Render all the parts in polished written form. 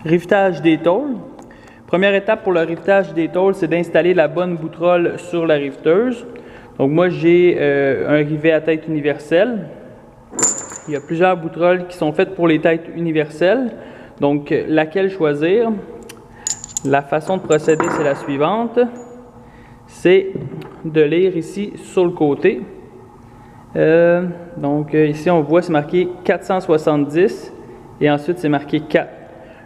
Rivetage des tôles. Première étape pour le rivetage des tôles, c'est d'installer la bonne boutrolle sur la riveteuse. Donc moi, j'ai un rivet à tête universelle. Il y a plusieurs boutrolles qui sont faites pour les têtes universelles. Donc, laquelle choisir? La façon de procéder, c'est la suivante. C'est de lire ici sur le côté. Ici, on voit, c'est marqué 470 et ensuite, c'est marqué 4.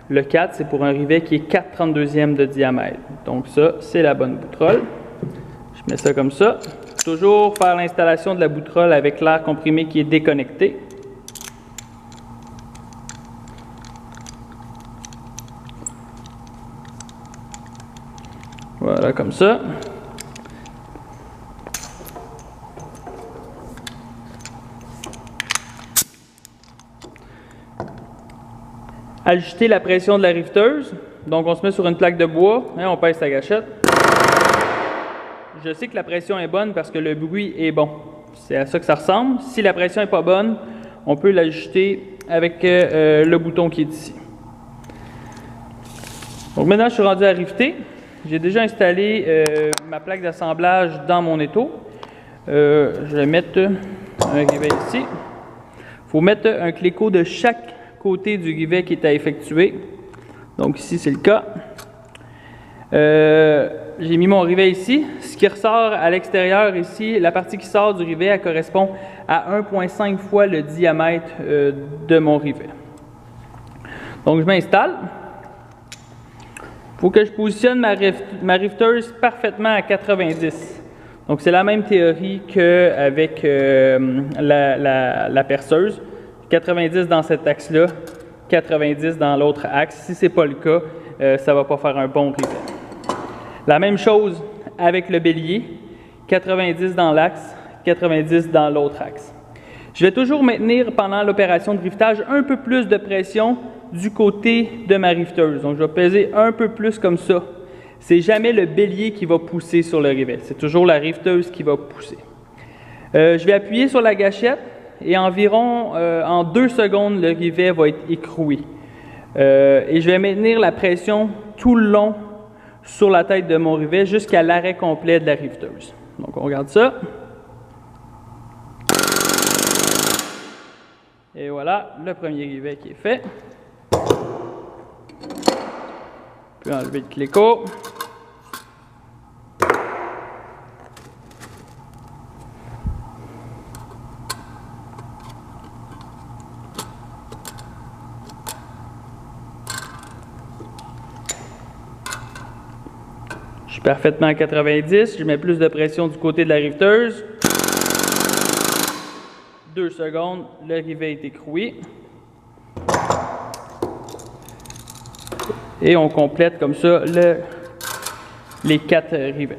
Le 4, c'est pour un rivet qui est 4/32e de diamètre. Donc ça, c'est la bonne boutrolle. Je mets ça comme ça. Toujours faire l'installation de la boutrolle avec l'air comprimé qui est déconnecté. Voilà, comme ça. Ajuster la pression de la riveteuse. Donc, on se met sur une plaque de bois et on pèse sa gâchette. Je sais que la pression est bonne parce que le bruit est bon. C'est à ça que ça ressemble. Si la pression n'est pas bonne, on peut l'ajuster avec le bouton qui est ici. Donc, maintenant, je suis rendu à riveter. J'ai déjà installé ma plaque d'assemblage dans mon étau. Je vais mettre un rivet ici. Il faut mettre un cléco de chaque côté du rivet qui est à effectuer. Donc ici, c'est le cas. J'ai mis mon rivet ici. Ce qui ressort à l'extérieur ici, la partie qui sort du rivet, elle correspond à 1,5 fois le diamètre de mon rivet. Donc je m'installe. Il faut que je positionne ma riveteuse parfaitement à 90. Donc c'est la même théorie qu'avec la perceuse. 90 dans cet axe-là, 90 dans l'autre axe. Si ce n'est pas le cas, ça ne va pas faire un bon rivet. La même chose avec le bélier, 90 dans l'axe, 90 dans l'autre axe. Je vais toujours maintenir pendant l'opération de rivetage un peu plus de pression du côté de ma riveteuse. Donc je vais peser un peu plus comme ça. C'est jamais le bélier qui va pousser sur le rivet, c'est toujours la riveteuse qui va pousser. Je vais appuyer sur la gâchette. Et environ en 2 secondes, le rivet va être écroué. Et je vais maintenir la pression tout le long sur la tête de mon rivet jusqu'à l'arrêt complet de la riveteuse. Donc, on regarde ça. Et voilà, le premier rivet qui est fait. Puis enlever le cléco. Je suis parfaitement à 90. Je mets plus de pression du côté de la riveteuse. 2 secondes, le rivet est écroué. Et on complète comme ça les 4 rivets.